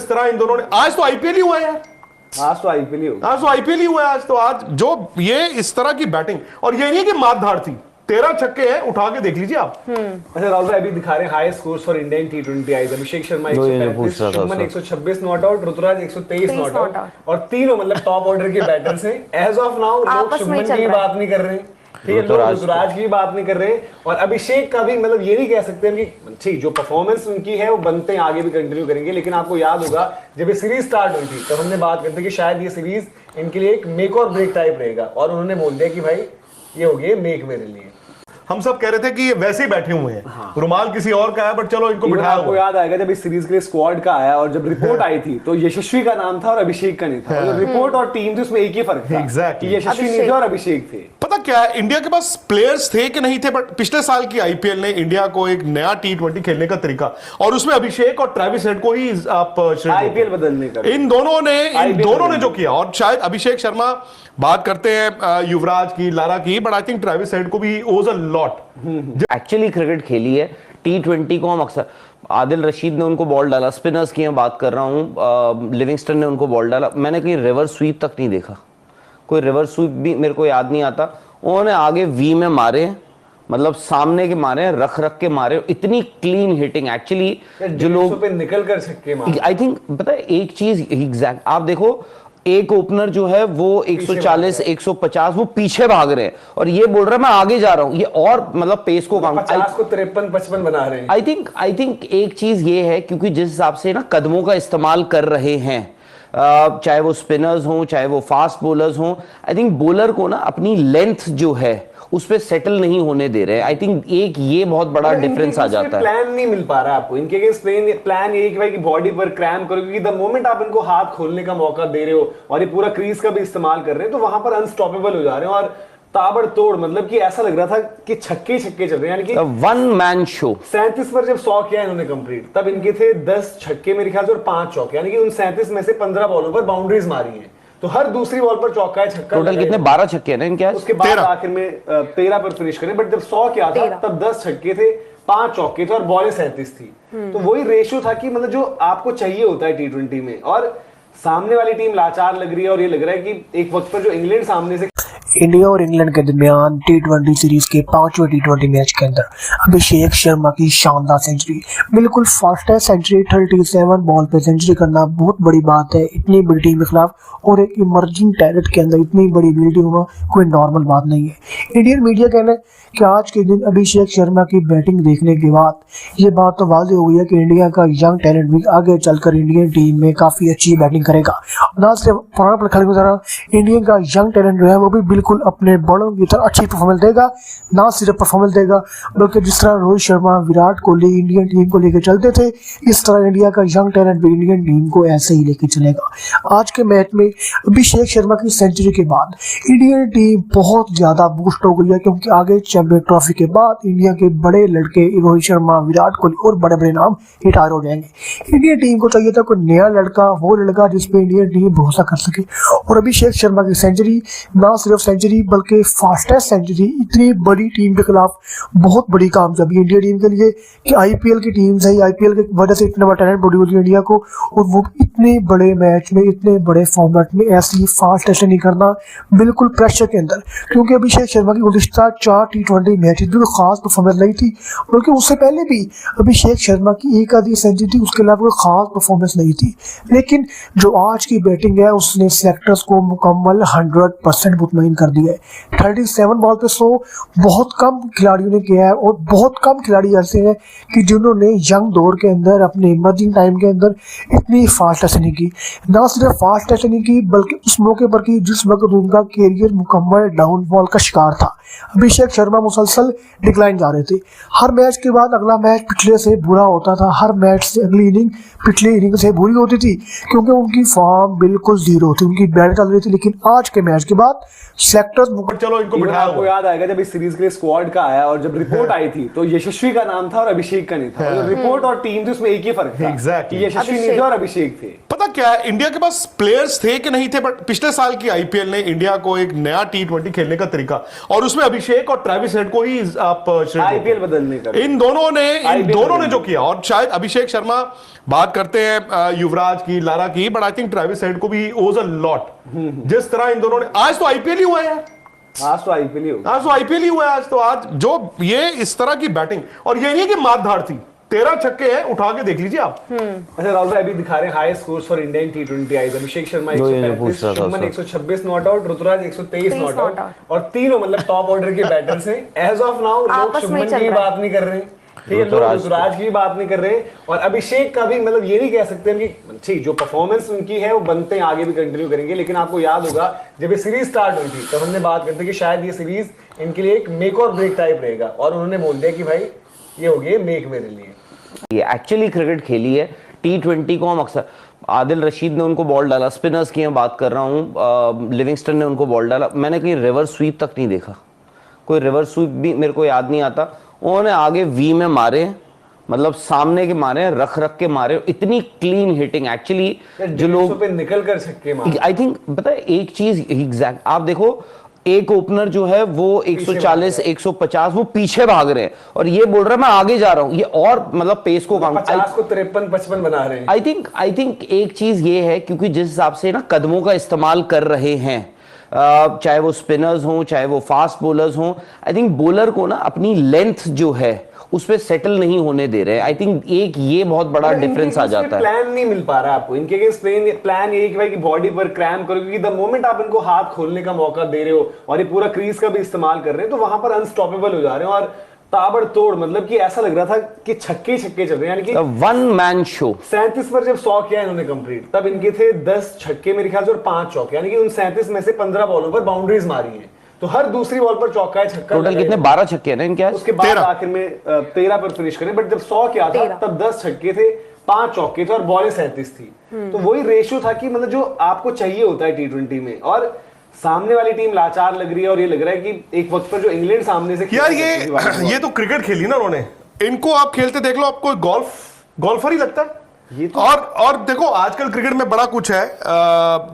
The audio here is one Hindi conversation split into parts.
जिस तरह इन दोनों ने, आज तो आईपीएल ही हुआ है यार, आज तो आईपीएल ही होगा, आज तो आईपीएल ही हुआ है, आज तो आज जो ये इस तरह की बैटिंग, और ये नहीं है कि मात धाड़ थी, 13 छक्के हैं, उठा के देख लीजिए आप। अच्छा राहुल भाई, अभी दिखा रहे हैं high scores for Indian T20Is. Abhishek Sharma 135, Shubman 126 not out, Ruturaj 123 not out, और तीनों मतलब टॉप ऑर्डर के बैटर्स हैं। एज ऑफ नाउ लोग शुभमन की बात नहीं कर रहे हैं, ठीक है, लोग ऋतुराज की बात नहीं कर रहे, और अभिषेक का भी मतलब ये नहीं कह सकते कि ठीक जो परफॉर्मेंस उनकी है वो बनते हैं, आगे भी कंटिन्यू करेंगे। लेकिन आपको याद होगा जब ये सीरीज स्टार्ट हुई थी तब हमने बात करते कि शायद ये सीरीज इनके लिए एक मेक और ब्रेक टाइप रहेगा, और उन्होंने बोल दिया कि भाई ये हो गया मेक मेरे लिए। हम सब कह रहे थे कि ये वैसे ही बैठे हुए हैं, हाँ। रुमाल किसी और का है, बट चलो इनको बिठाया। आपको याद आएगा जब इस सीरीज के लिए स्क्वाड का आया और जब रिपोर्ट आई थी तो यशस्वी का नाम था और अभिषेक का नहीं था, मतलब रिपोर्ट और टीम थी उसमें एक ही फर्क था, Exactly. कि यशस्वी नहीं थे और अभिषेक थे। पता क्या है, इंडिया के पास प्लेयर्स थे कि नहीं थे, बट पिछले साल की आईपीएल ने इंडिया को एक नया टी20 खेलने का तरीका, और उसमें अभिषेक और ट्रेविस हेड को ही आप आईपीएल बदलने का इन दोनों ने जो किया, और शायद अभिषेक शर्मा बात करते हैं युवराज की, लारा की, but I think Travis head को भी ओज अ लॉट। एक्चुअली क्रिकेट खेली है टी20 को हम अक्सर, आदिल रशीद ने उनको बॉल डाला, स्पिनर्स की मैं बात कर रहा हूँ, लिविंगस्टन ने उनको बॉल डाला, मैंने कहीं रिवर्स स्वीप तक नहीं देखा, कोई रिवर्स स्वीप भी मेरे को याद नहीं आता। उन्होंने आगे वी में मारे, मतलब सामने के मारे, रख के मारे, इतनी क्लीन हिटिंग। एक्चुअली जो लोग पे निकल कर छक्के मारे, आई थिंक पता है एक चीज एग्जैक्ट, आप देखो एक ओपनर जो है वो 140 150 वो पीछे भाग रहे हैं, और ये बोल रहा है मैं आगे जा रहा हूं, ये और मतलब पेस को 50 को 53 55 बना रहे हैं। आई थिंक एक चीज ये है, क्योंकि जिस हिसाब से ना कदमों का इस्तेमाल कर रहे हैं, चाहे वो स्पिनर्स हों चाहे वो फास्ट बॉलर्स हों, आई थिंक बॉलर को ना अपनी लेंथ जो है उस पे सेटल नहीं होने दे रहे। आई थिंक एक ये बहुत बड़ा डिफरेंस आ जाता है। प्लान नहीं मिल पा रहा है आपको इनके अगेंस्ट, प्लान ये कि भाई कि बॉडी पर क्रैम्प करो, क्योंकि द मोमेंट आप इनको हाथ खोलने का मौका दे रहे हो और ये पूरा क्रीज का भी इस्तेमाल कर रहे हैं, तो वहां पर अनस्टॉपेबल हो जा रहे हैं, और ताबड़तोड़ मतलब कि ऐसा लग रहा था कि छक्के छक्के चल रहे हैं, यानी कि वन मैन शो। 37 पर जब 100 किया इन्होंने कंप्लीट, तब इनके थे 10 छक्के मेरे ख्याल से और 5 चौके, यानी कि उन 37 में से 15 बॉलों पर बाउंड्रीज मारी है, तो हर दूसरी बॉल पर चौका है, छक्का। टोटल कितने 12 छक्के हैं ना इनके? उसके बाद आखिर में 13 पर फिनिश करें, बट जब 100 किया था तब 10 छक्के थे, 5 चौके थे और बॉलें 37 थी। तो वही रेशियो था कि मतलब जो आपको चाहिए होता है टी20 में, और सामने वाली टीम लाचार लग रही है, और ये लग रहा है कि एक वक्त पर जो इंग्लैंड सामने से इंडिया और इंग्लैंड के दरमियान टी20 सीरीज के 5वें टी20 मैच के अंदर अभिषेक शर्मा की शानदार सेंचुरी, बिल्कुल फास्टेस्ट सेंचुरी, 37 बॉल पे सेंचुरी करना बहुत बड़ी बात है इतनी बड़ी टीम के खिलाफ, और एक इमर्जिंग टैलेंट के अंदर इतनी बड़ी एबिलिटी होना कोई नॉर्मल बात नहीं है। इंडियन मीडिया कहना है कि आज के दिन अभिषेक शर्मा की बैटिंग देखने के बाद ये बात तो वाज़ेह हो गई है कि इंडिया का यंग टैलेंट भी आगे चलकर इंडियन टीम में काफ़ी अच्छी बैटिंग करेगा। ना सिर्फ पुराना पर खेलने की तरह इंडिया का यंग टैलेंट जो है वो भी बिल्कुल अपने बड़ों की तरह अच्छी परफॉर्मेंस देगा, ना सिर्फ परफॉर्मेंस देगा बल्कि जिस तरह रोहित शर्मा, विराट कोहली इंडियन टीम को लेकर चलते थे, इस तरह इंडिया का यंग टैलेंट भी इंडियन टीम को ऐसे ही लेकर चलेगा। आज के मैच में अभिषेक शर्मा की सेंचुरी के बाद इंडियन टीम बहुत ज़्यादा बूस्ट हो गई है, क्योंकि आगे चैंपियन ट्रॉफी के बाद इंडिया के बड़े लड़के रोहित शर्मा, विराट कोहली और बड़े बड़े नाम रिटायर हो जाएंगे। इंडियन टीम को चाहिए था कोई नया लड़का, वो लड़का जिस पे इंडियन टीम भरोसा कर सके, और अभिषेक शर्मा की सेंचुरी ना सिर्फ सेंचुरी बल्कि फास्टेस्ट सेंचुरी, इतनी बड़ी टीम के खिलाफ बहुत बड़ी कामयाबी इंडिया टीम के लिए कि आईपीएल की टीम से, आईपीएल की वजह से इतना बड़ा टैलेंट प्रोड्यूस किया इंडिया को, और वो इतने बड़े मैच में, इतने बड़े फॉर्मेट में ऐसी फास्ट टेस्ट नहीं करना बिल्कुल प्रेशर के अंदर, क्योंकि अभिषेक शर्मा की गुज़िश्ता 4 टी20 मैच बिल्कुल खास परफॉर्मेंस नहीं थी, बल्कि उससे पहले भी अभिषेक शर्मा की एक आधी सेंचुरी थी, उसके अलावा कोई खास परफॉर्मेंस नहीं थी। लेकिन जो आज की बैटिंग है उसने सेलेक्टर्स को मुकम्मल 100% मुतमईन कर दिया है। 37 बॉल पे 100 बहुत कम खिलाड़ियों ने किया है, और बहुत कम खिलाड़ी ऐसे हैं कि जिन्होंने यंग दौर के अंदर अपने इमर्जिंग टाइम के अंदर इतनी फास्ट टेस्ट नहीं की, ना सिर्फ फास्ट टेस्ट नहीं की बल्कि उस मौके पर की जिस वक्त उनका कैरियर मुकम्मल डाउनफॉल का शिकार था। अभिषेक शर्मा मुसलसल डिक्लाइन जा रहे थे, हर मैच के बाद अगला मैच पिछले से बुरा होता था, हर मैच से अगली इनिंग पिछली इनिंग से बुरी होती थी, क्योंकि उनकी फॉर्म बिल्कुल जीरो थी, उनकी बैट चल रही थी। लेकिन आज के मैच के बाद सेलेक्टर्स, चलो इनको बिठाया। आपको याद आएगा जब इस सीरीज के लिए स्क्वाड का आया और जब रिपोर्ट आई थी तो यशस्वी का नाम था और अभिषेक का नहीं था, रिपोर्ट और टीम थी उसमें एक ही फर्क था, कि यशस्वी नहीं थे और अभिषेक थे। पता क्या है, इंडिया के पास प्लेयर्स थे कि नहीं थे, बट पिछले साल की आईपीएल ने इंडिया को एक नया T20 खेलने का तरीका, और उसमें अभिषेक और ट्रेविस हेड को ही आप आईपीएल बदलने का इन दोनों ने जो किया, और शायद अभिषेक शर्मा बात करते हैं युवराज की, लारा की, but I think Travis head को भी ओज अ लॉट। जिस तरह इन दोनों ने, आज तो आईपीएल ही हुआ है, आज तो आईपीएल ही होगा, आज तो आज जो ये इस तरह की बैटिंग, और ये नहीं कि मात धाड़ थी, 13 छक्के हैं, उठा के देख लीजिए आप। अच्छा राहुल भाई, अभी दिखा रहे हैं high scores for Indian T20 Is. Abhishek Sharma 135, Shubman 126 not out, Ruturaj 123 not out, और तीनों मतलब टॉप ऑर्डर के बैटर्स हैं। एज ऑफ नाउ लोग शुभमन की बात नहीं कर रहे हैं, ठीक है, लोग ऋतुराज की बात नहीं कर रहे, और अभिषेक का भी मतलब ये नहीं कह सकते कि ठीक जो परफॉर्मेंस उनकी है वो बनते हैं, आगे भी कंटिन्यू करेंगे। लेकिन आपको याद होगा जब ये सीरीज स्टार्ट हुई थी तो हमने बात करते कि शायद ये सीरीज इनके लिए एक मेक और ब्रेक टाइप रहेगा, और उन्होंने बोल दिया कि भाई ये हो गया मेक मेरे लिए। ये एक्चुअली क्रिकेट खेली है। T20 को हम अक्सर, आदिल रशीद ने उनको बॉल डाला, स्पिनर्स की मैं बात कर रहा हूँ, लिविंगस्टन ने उनको बॉल डाला, मैंने कहीं रिवर्स स्वीप तक नहीं देखा, कोई रिवर्स स्वीप भी मेरे को याद नहीं आता। उन्होंने आगे वी में मारे, मतलब सामने के मारे, रख के मारे, इतनी क्लीन हिटिंग। एक्चुअली जो लोग पे निकल कर छक्के मारे, आई थिंक पता है एक चीज एग्जैक्ट, आप देखो एक ओपनर जो है वो 140 150 वो पीछे भाग रहे हैं, और ये बोल रहा है मैं आगे जा रहा हूं, ये और मतलब पेस को 50 को 53 55 बना रहे हैं। आई थिंक एक चीज ये है, क्योंकि जिस हिसाब से ना कदमों का इस्तेमाल कर रहे हैं, चाहे वो स्पिनर्स हों चाहे वो फास्ट बॉलर्स हों, आई थिंक बॉलर को ना अपनी लेंथ जो है उस पे सेटल नहीं होने दे रहे। आई थिंक एक ये बहुत बड़ा डिफरेंस आ जाता है। प्लान नहीं मिल पा रहा है आपको इनके अगेंस्ट, प्लान ये कि भाई कि बॉडी पर क्रैम्प करो, क्योंकि द मोमेंट आप इनको हाथ खोलने का मौका दे रहे हो और ये पूरा क्रीज का भी इस्तेमाल कर रहे हैं, तो वहां पर अनस्टॉपेबल हो जा रहे हैं, और ताबड़तोड़ मतलब कि ऐसा लग रहा था कि छक्के चल रहे हैं, यानी कि वन मैन शो। 37 पर जब 100 किया इन्होंने कंप्लीट, तब इनके थे 10 छक्के मेरे ख्याल से और 5 चौके, यानी कि उन 37 में से 15 बॉलों पर बाउंड्रीज मारी है, तो हर दूसरी बॉल पर चौका है, छक्का। टोटल कितने 12 छक्के हैं ना इनके? उसके बाद आखिर में 13 पर फिनिश करें, बट जब 100 किया था तब 10 छक्के थे, 5 चौके थे और बॉलें 37 थी। तो वही रेशियो था कि मतलब जो आपको चाहिए होता है T20 में, और सामने वाली टीम लाचार लग रही है, और ये लग रहा है कि एक वक्त पर जो इंग्लैंड सामने से यार ये तो क्रिकेट खेली ना उन्होंने, इनको आप खेलते देख लो, आपको गोल्फर ही लगता है ये तो। और देखो आजकल क्रिकेट में बड़ा कुछ है,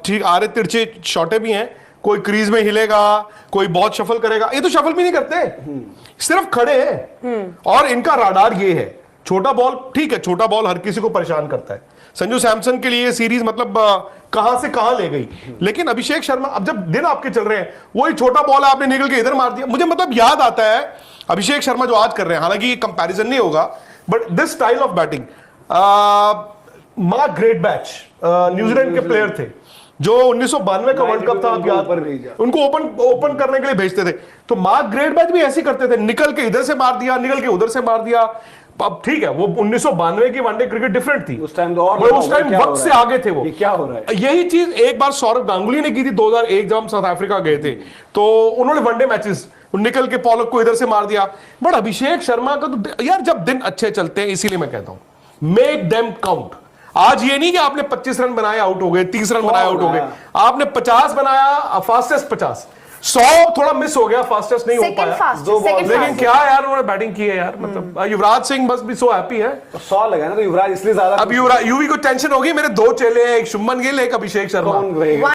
ठीक आरे तिरछे शॉटे भी हैं, कोई क्रीज में हिलेगा, कोई बहुत शफल करेगा, ये तो शफल भी नहीं करते, सिर्फ खड़े हैं। और इनका राडार ये है, छोटा बॉल, ठीक है छोटा बॉल हर किसी को परेशान करता है, संजू सैमसन के लिए सीरीज मतलब कहां से कहां ले गई, लेकिन अभिषेक शर्मा, अब जब दिन आपके चल रहे हैं, वही छोटा बॉल आपने निकल के इधर मार दिया। मुझे मतलब याद आता है अभिषेक शर्मा जो आज कर रहे हैं, हालांकि ये कंपैरिजन नहीं होगा, but this style of batting, Mark Greatbatch New Zealand के प्लेयर थे जो 1992 का वर्ल्ड कप था, आप याद, उनको ओपन करने के लिए भेजते थे, तो मार्क ग्रेटबैच भी ऐसे करते थे, निकल के इधर से मार दिया, निकल के उधर से मार दिया। अब ठीक है, वो 1992 की वनडे क्रिकेट डिफरेंट थी, उस टाइम वक्त से आगे थे वो। क्या हो रहा है? यही चीज एक बार सौरव गांगुली ने की थी 2001 जब हम साउथ अफ्रीका गए थे, तो उन्होंने वनडे मैचेस निकल के पॉलक को इधर से मार दिया। बट अभिषेक शर्मा का तो यार जब दिन अच्छे चलते हैं, इसीलिए मैं कहता हूं मेक देम काउंट। आज ये नहीं कि आपने 25 रन बनाए आउट हो गए, 30 रन बनाए आउट हो गए, आपने 50 बनाया, फास्टेस्ट 50, 100 थोड़ा मिस हो गया, फास्टेस्ट नहीं हो पाया, लेकिन क्या यार उन्होंने बैटिंग की है यार, मतलब युवराज सिंह बस भी सो हैप्पी है, 100 लगा ना, तो युवराज इसलिए ज्यादा। अब युवी को टेंशन होगी, मेरे 2 चेले हैं, एक शुभमन गिल एक अभिषेक शर्मा।